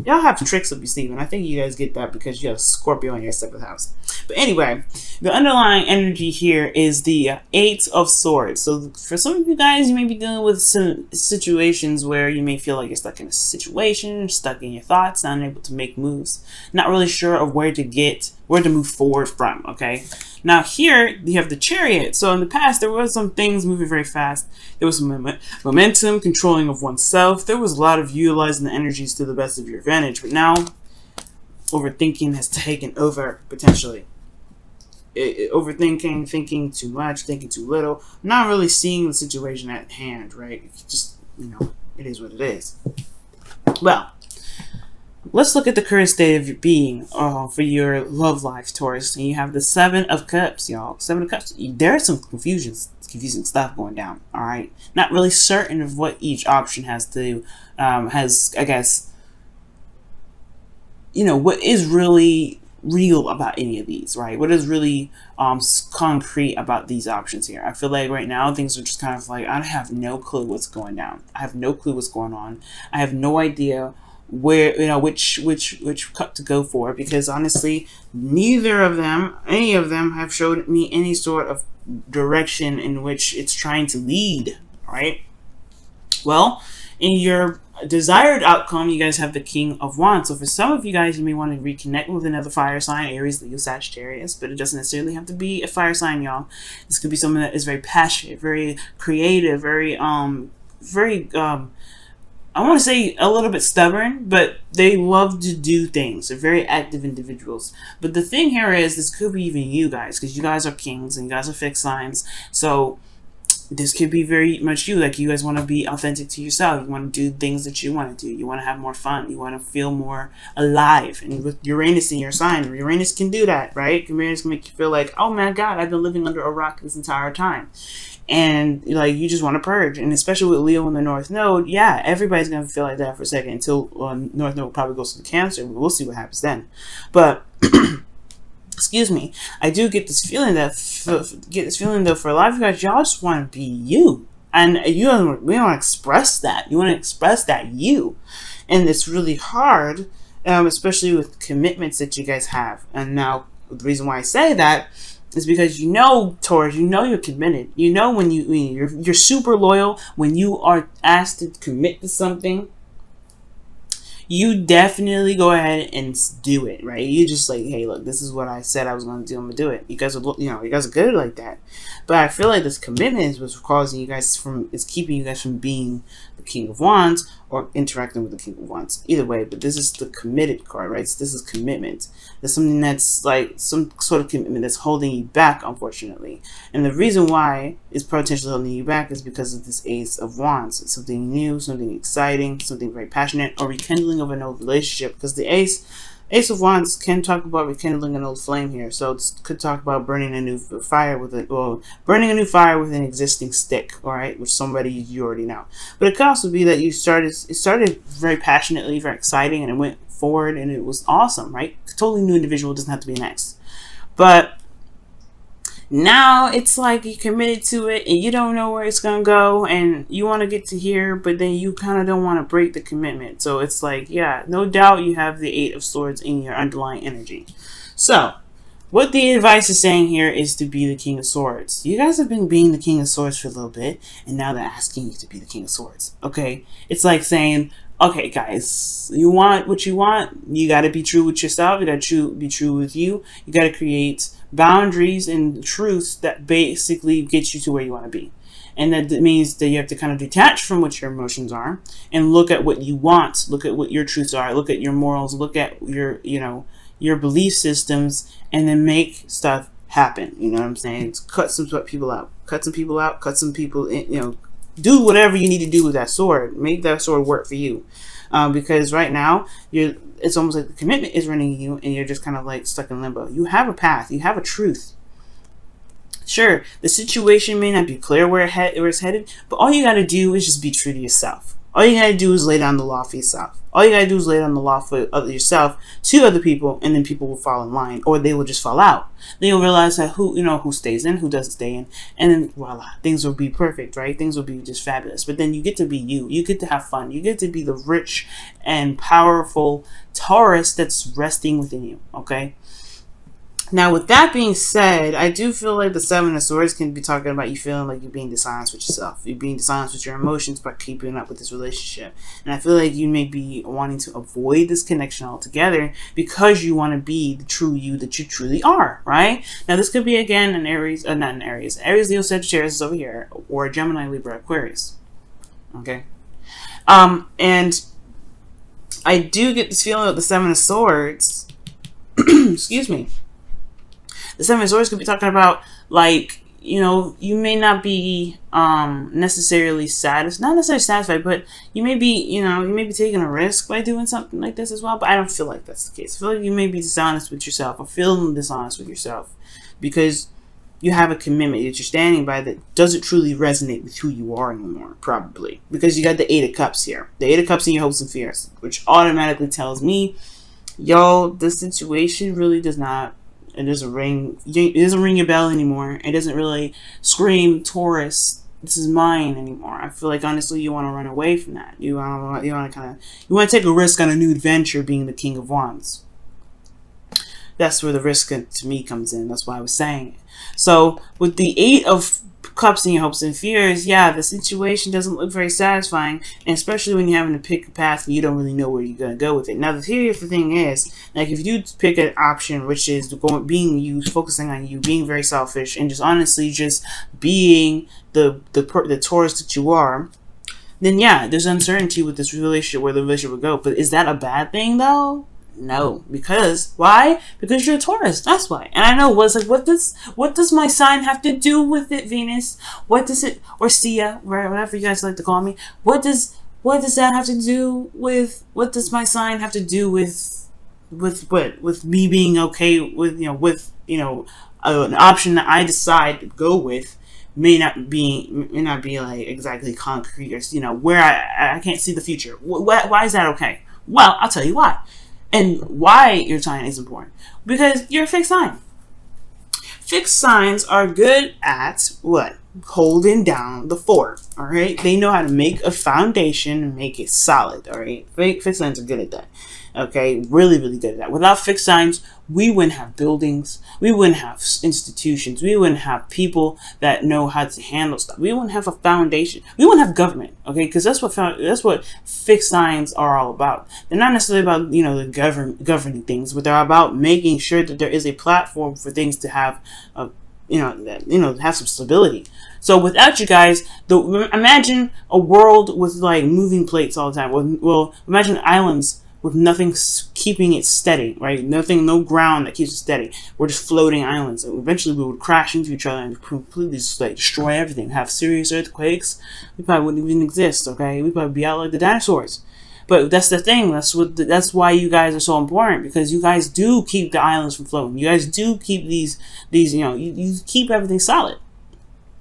Y'all have tricks up your sleeve, and I think you guys get that because you have Scorpio in your 7th house. But anyway, the underlying energy here is the Eight of Swords. So for some of you guys, you may be dealing with some situations where you may feel like you're stuck in a situation, stuck in your thoughts, not able to make moves, not really sure of where to move forward from, okay? Now here, you have the Chariot. So in the past, there was some things moving very fast. There was some momentum, controlling of oneself. There was a lot of utilizing the energies to the best of your advantage. But now, overthinking has taken over, potentially. Overthinking, thinking too much, thinking too little, not really seeing the situation at hand, right? It's just, it is what it is. Well, let's look at the current state of your being for your love life, Taurus. And you have the 7 of Cups, y'all. 7 of Cups. There's some confusing stuff going down, all right? Not really certain of what each option has, I guess, what is really real about any of these, right? What is really concrete about these options here? I feel like right now things are just kind of like, I have no clue what's going down. I have no clue what's going on. I have no idea where, which cup to go for, because honestly, any of them have showed me any sort of direction in which it's trying to lead, right? Well, in your desired outcome, you guys have the King of Wands. So for some of you guys, you may want to reconnect with another fire sign, Aries, Leo, Sagittarius, but it doesn't necessarily have to be a fire sign, y'all. This could be someone that is very passionate, very creative, very I want to say a little bit stubborn, but they love to do things. They're very active individuals. But the thing here is, this could be even you guys, because you guys are kings and you guys are fixed signs. So this could be very much you. Like, you guys want to be authentic to yourself. You want to do things that you want to do. You want to have more fun. You want to feel more alive. And with Uranus in your sign, Uranus can do that, right? Uranus can make you feel like, oh my God, I've been living under a rock this entire time. And like, you just want to purge. And especially with Leo in the North Node, yeah, everybody's going to feel like that for a second until North Node probably goes to the Cancer. We'll see what happens then. But excuse me, I do get this feeling that for a lot of you guys, y'all just want to be you, and we want to express that. You want to express that you, and it's really hard, especially with commitments that you guys have. And now the reason why I say that is because Taurus, you're committed. When you're super loyal. When you are asked to commit to something, you definitely go ahead and do it, right? You just like, hey, look, this is what I said I was going to do. I'm going to do it. You guys are, you guys are good like that. But I feel like this commitment is what's causing you guys is keeping you guys from being the King of Wands or interacting with the King of Wands. Either way, but this is the committed card, right? So this is commitment. There's something that's like some sort of commitment that's holding you back, unfortunately. And the reason why it's potentially holding you back is because of this Ace of Wands. It's something new, something exciting, something very passionate, or rekindling of an old relationship. Because the Ace of Wands can talk about rekindling an old flame here. So it could talk about burning a new fire with an existing stick, all right, with somebody you already know. But it could also be that it started very passionately, very exciting, and it went forward and it was awesome, right? Totally new individual, doesn't have to be an ex. But now it's like you committed to it and you don't know where it's gonna go, and you want to get to here, but then you kind of don't want to break the commitment. So it's like, yeah, no doubt you have the 8 of Swords in your underlying energy. So what the advice is saying here is to be the King of Swords. You guys have been being the King of Swords for a little bit, and now they're asking you to be the King of Swords. Okay, it's like saying, okay, guys, you want what you want. You got to be true with yourself. You got to be true with you. You got to create boundaries and truths that basically get you to where you want to be. And that means that you have to kind of detach from what your emotions are and look at what you want. Look at what your truths are. Look at your morals. Look at your belief systems, and then make stuff happen. You know what I'm saying? It's cut some people out. Cut some people out. Cut some people in, do whatever you need to do with that sword. Make that sword work for you. Because right now, it's almost like the commitment is running you, and you're just kind of like stuck in limbo. You have a path. You have a truth. Sure, the situation may not be clear where it's headed, but all you got to do is just be true to yourself. All you got to do is lay down the law for yourself. All you gotta do is lay down the law for yourself to other people, and then people will fall in line, or they will just fall out. Then you'll realize that who stays in, who doesn't stay in, and then voila, things will be perfect, right? Things will be just fabulous. But then you get to be you. You get to have fun. You get to be the rich and powerful Taurus that's resting within you. Okay. Now, with that being said, I do feel like the Seven of Swords can be talking about you feeling like you're being dishonest with yourself. You're being dishonest with your emotions by keeping up with this relationship. And I feel like you may be wanting to avoid this connection altogether because you want to be the true you that you truly are, right? Now, this could be, again, an Aries, not an Aries. Aries, Leo, Sagittarius is over here, or Gemini, Libra, Aquarius. Okay? And I do get this feeling of the Seven of Swords. Excuse me. The Seven of Swords could be talking about, like, you may not be necessarily satisfied, not necessarily satisfied, but you may be, taking a risk by doing something like this as well. But I don't feel like that's the case. I feel like you may be dishonest with yourself, or feeling dishonest with yourself, because you have a commitment that you're standing by that doesn't truly resonate with who you are anymore, probably. Because you got the Eight of Cups here. The Eight of Cups in your hopes and fears, which automatically tells me, yo, this situation really does not, it doesn't ring your bell anymore. It doesn't really scream Taurus, this is mine anymore. I feel like honestly you want to run away from that. You want to take a risk on a new adventure, being the King of Wands. That's where the risk to me comes in. That's why I was saying it. So with the Eight of Cups in your hopes and fears, yeah, the situation doesn't look very satisfying, and especially when you're having to pick a path and you don't really know where you're going to go with it. Now, the thing is, like, if you pick an option which is being you, focusing on you, being very selfish, and just honestly just being the Taurus that you are, then yeah, there's uncertainty with this relationship, where the relationship will go. But is that a bad thing though? No, because why? Because you're a Taurus. That's why. And I know what does my sign have to do with it, Venus? What does it, or Sia, whatever you guys like to call me? What does that have to do with? What does my sign have to do with what? With me being okay with an option that I decide to go with may not be like exactly concrete, or where I can't see the future. Why is that okay? Well, I'll tell you why. And why your sign is important. Because you're a fixed sign. Fixed signs are good at what? Holding down the fort. Alright? They know how to make a foundation and make it solid. Alright? Fixed signs are good at that. Okay? Really, really good at that. Without fixed signs, we wouldn't have buildings. We wouldn't have institutions. We wouldn't have people that know how to handle stuff. We wouldn't have a foundation. We wouldn't have government. Okay? Because that's what fixed signs are all about. They're not necessarily about, the governing things, but they're about making sure that there is a platform for things to have have some stability. So without you guys, imagine a world with like moving plates all the time. Well, imagine islands with nothing keeping it steady, right? No ground that keeps it steady. We're just floating islands. And eventually we would crash into each other and completely just like destroy everything. Have serious earthquakes. We probably wouldn't even exist, okay? We'd probably be out like the dinosaurs. But that's the thing. That's why you guys are so important, because you guys do keep the islands from floating. You guys do keep these you keep everything solid.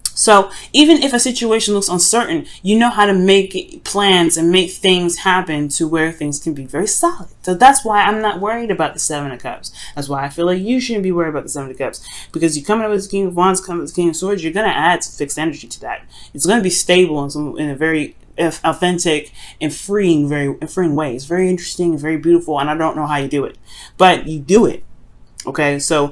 So even if a situation looks uncertain, you know how to make plans and make things happen to where things can be very solid. So that's why I'm not worried about the Seven of Cups. That's why I feel like you shouldn't be worried about the Seven of Cups. Because you coming up with the King of Wands, coming up with the King of Swords, you're going to add some fixed energy to that. It's going to be stable in a very authentic and freeing way. It's very interesting and very beautiful, and I don't know how you do it. But you do it. Okay? So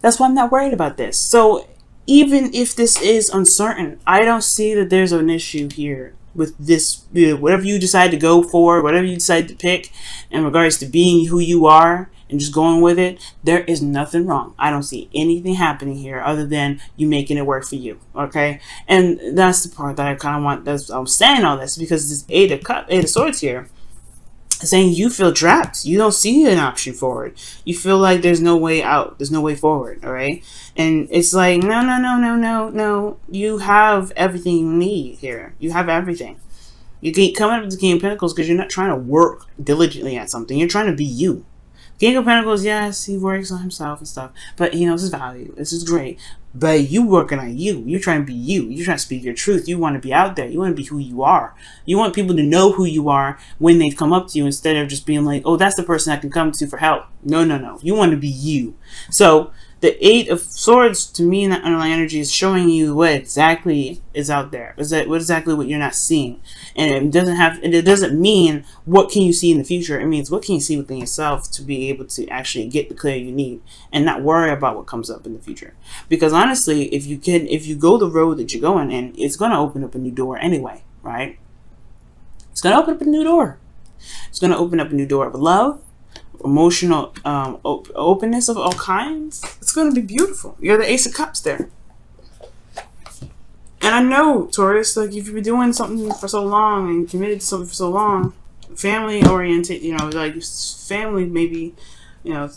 that's why I'm not worried about this. So even if this is uncertain, I don't see that there's an issue here with this. Whatever you decide to go for, whatever you decide to pick in regards to being who you are and just going with it, there is nothing wrong. I don't see anything happening here other than you making it work for you. Okay? And that's the part that I kind of want. I'm saying all this because this Eight of Swords here, saying you feel trapped. You don't see an option forward. You feel like there's no way out. There's no way forward. All right. And it's like, no. You have everything you need here. You have everything. You keep coming up with the King of Pentacles because you're not trying to work diligently at something. You're trying to be you. King of Pentacles, yes, he works on himself and stuff, but he knows his value. This is great. But you working on you. You're trying to be you. You're trying to speak your truth. You want to be out there. You want to be who you are. You want people to know who you are when they come up to you, instead of just being like, oh, that's the person I can come to for help. No, no, no. You want to be you. So the Eight of Swords, to me, in that underlying energy, is showing you what exactly is out there. What exactly what you're not seeing, and it doesn't mean what can you see in the future. It means what can you see within yourself to be able to actually get the clarity you need, and not worry about what comes up in the future. Because honestly, if you go the road that you're going in, it's going to open up a new door anyway, right? It's going to open up a new door. It's going to open up a new door of love, emotional openness of all kinds. It's going to be beautiful. You're the Ace of Cups there. And I know, Taurus, like, if you've been doing something for so long and committed to something for so long, family oriented, you know, like family, maybe, you know,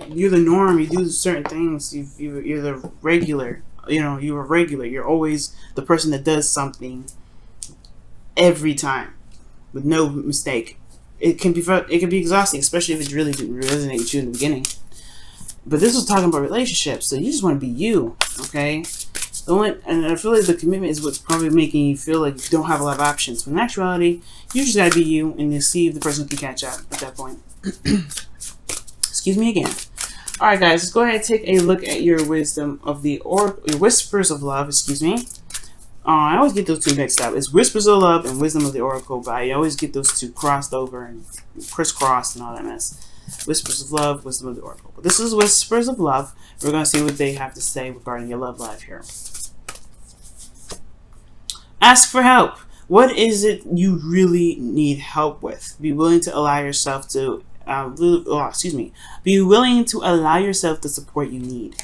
you're the norm. You do certain things. You're the regular. You know, you're a regular. You're always the person that does something every time with no mistake. It can be exhausting, especially if it really didn't resonate with you in the beginning. But this was talking about relationships, so you just want to be you, okay? And I feel like the commitment is what's probably making you feel like you don't have a lot of options. But in actuality, you just gotta be you, and you see if the person can catch up at that point. Excuse me again. All right, guys, let's go ahead and take a look at your wisdom of the your whispers of love. Excuse me. I always get those two mixed up. It's Whispers of Love and Wisdom of the Oracle, but I always get those two crossed over and crisscrossed and all that mess. Whispers of Love, Wisdom of the Oracle. But this is Whispers of Love. We're going to see what they have to say regarding your love life here. Ask for help. What is it you really need help with? Be willing to allow yourself to, be willing to allow yourself the support you need.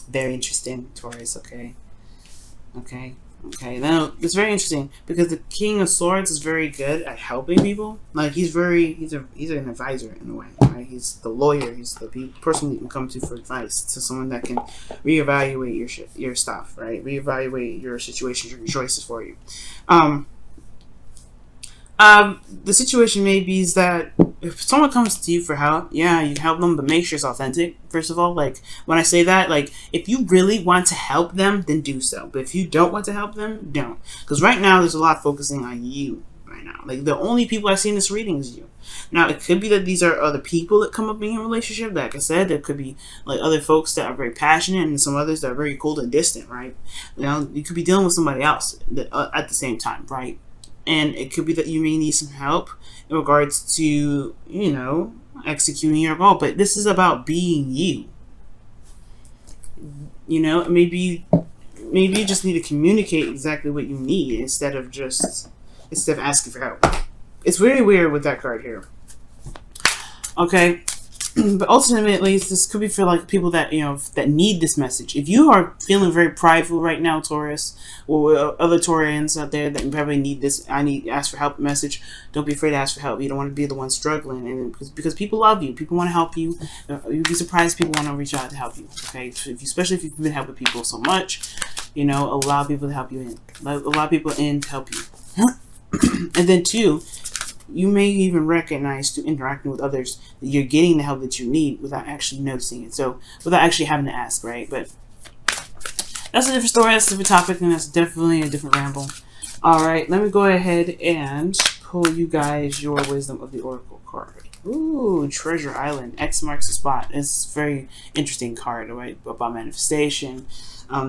Very interesting, Taurus, okay? Okay. Now it's very interesting because the King of Swords is very good at helping people. Like he's an advisor in a way, right? He's the lawyer. He's the person you can come to for advice, to someone that can reevaluate your stuff, right? Reevaluate your situations, your choices for you. The situation may be is that if someone comes to you for help, yeah, you help them, but make sure it's authentic. First of all, like when I say that, like if you really want to help them, then do so. But if you don't want to help them, don't. Because right now there's a lot focusing on you right now. Like the only people I see in this reading is you. Now it could be that these are other people that come up in your relationship. Like I said, there could be like other folks that are very passionate and some others that are very cold and distant, right? You know, you could be dealing with somebody else at the same time, right? And it could be that you may need some help in regards to, you know, executing your goal. But this is about being you. You know, maybe you just need to communicate exactly what you need instead of asking for help. It's very weird with that card here. Okay. But ultimately, this could be for like people that, you know, that need this message. If you are feeling very prideful right now, Taurus, or other Taurians out there that probably need this, ask for help message, don't be afraid to ask for help. You don't want to be the one struggling, and because people love you, people want to help you. You'd be surprised if people want to reach out to help you. Okay, especially if you've been helping people so much, you know, allow people to help you in, allow people in to help you, and then two. You may even recognize through interacting with others that you're getting the help that you need without actually noticing it. So without actually having to ask, right? But that's a different story, that's a different topic, and that's definitely a different ramble. Alright, let me go ahead and pull you guys your Wisdom of the Oracle card. Ooh, Treasure Island. X marks the spot. It's a very interesting card, right? About manifestation.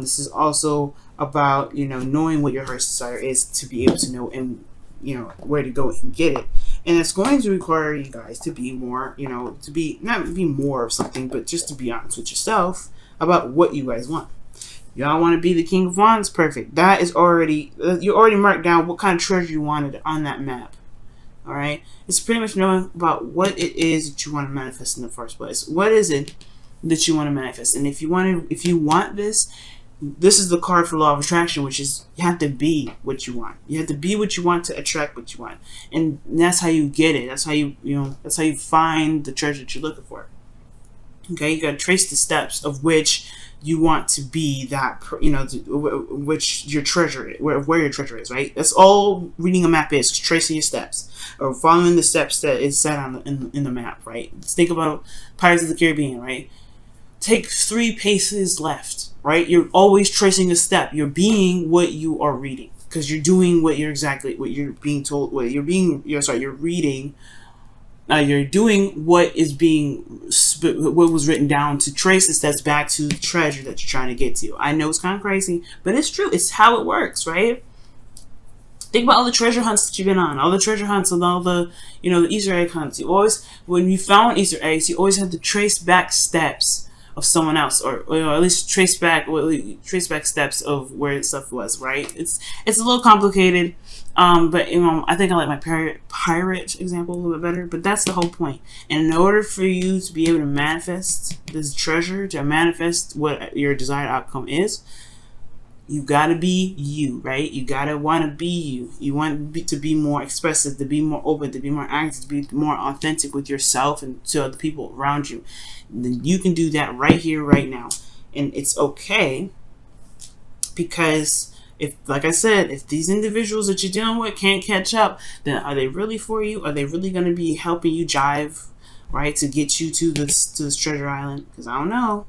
This is also about, you know, knowing what your heart's desire is to be able to know and, you know, where to go and get it. And it's going to require you guys to be more, you know, to be, not be more of something, but just to be honest with yourself about what you guys want. Y'all want to be the King of Wands? Perfect. That is already, you already marked down what kind of treasure you wanted on that map. Alright? It's pretty much knowing about what it is that you want to manifest in the first place. What is it that you want to manifest? And if you want this, this is the card for Law of Attraction, which is you have to be what you want. You have to be what you want to attract what you want, and that's how you get it. That's how that's how you find the treasure that you're looking for. Okay, you gotta trace the steps of which you want to be that, you know, which your treasure, where your treasure is, right? That's all reading a map is, tracing your steps or following the steps that is set on in the map, right? Let's think about Pirates of the Caribbean, right? Take 3 paces left, right? You're always tracing a step. You're being what you are reading, because you're doing what you're being told. You're reading. You're doing what was written down to trace the steps back to the treasure that you're trying to get to. I know it's kind of crazy, but it's true. It's how it works, right? Think about all the treasure hunts that you've been on, all the treasure hunts and all the, you know, the Easter egg hunts. You always, when you found Easter eggs, you always had to trace back steps of someone else, or at least trace back steps of where stuff was, right? It's a little complicated, but you know, I think I like my pirate example a little bit better. But that's the whole point. And in order for you to be able to manifest this treasure, to manifest what your desired outcome is, you gotta be you, right? You gotta want to be you. You want to be more expressive, to be more open, to be more active, to be more authentic with yourself and to other people around you. Then you can do that right here, right now. And it's okay, because if, like I said, if these individuals that you're dealing with can't catch up, then are they really for you? Are they really going to be helping you jive, right, to get you to this treasure island? Because I don't know.